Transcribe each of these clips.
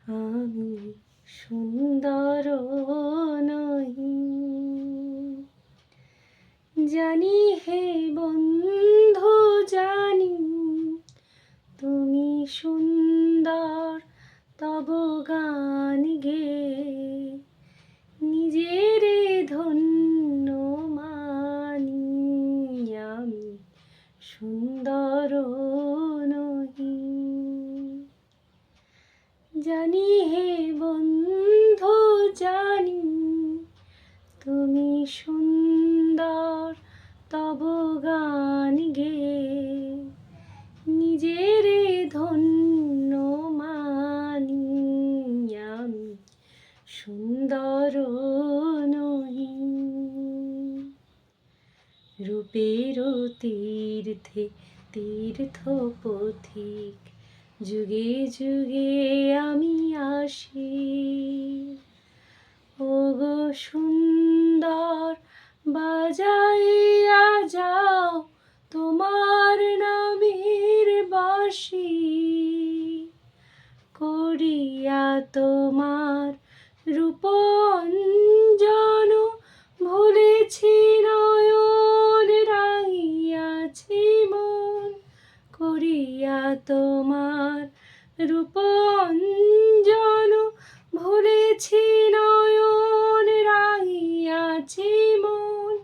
আমি সুন্দর নহি। জানি হে বন্ধু জানি, তুমি সুন্দর, তব গান গেয়ে নিজের ধন্য মানি। আমি সুন্দর নহি। জানি হে বন্ধু জানি, তুমি সুন্দর, তব গান গেয়ে নিজের ধন্য মানি। আমি সুন্দর নহি। রূপের তীর্থে তীর্থ পথিক, যুগে যুগে আমি আসি। ওগো সুন্দর, বাজাইয়া যাও তোমার নামের বাঁশি। করিয়া তোমার রূপ অঞ্জন, ভুলেছি নয়ন, রাঙিয়াছি মন। করিয়া তোমার রূপ অঞ্জন, ভুলেছি নয়ন, রাঙিয়াছি মন।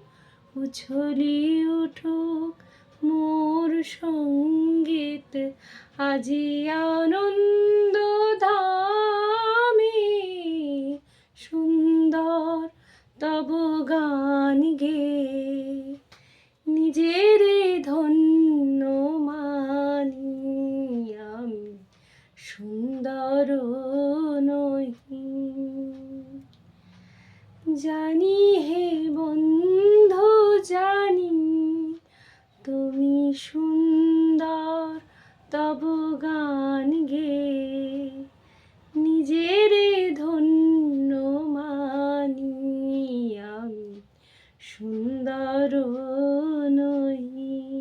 উছলি উঠুক মোর সঙ্গীত, আজি আনন্দ ধামে। সুন্দর, তব গান গেয়ে নিজের ধন্য মানি। আমি সুন্দর নহি। জানি হে বন্ধু জানি, তুমি সুন্দর, তব গান গেয়ে নিজের ধন্য মানি। আমি সুন্দর নহি।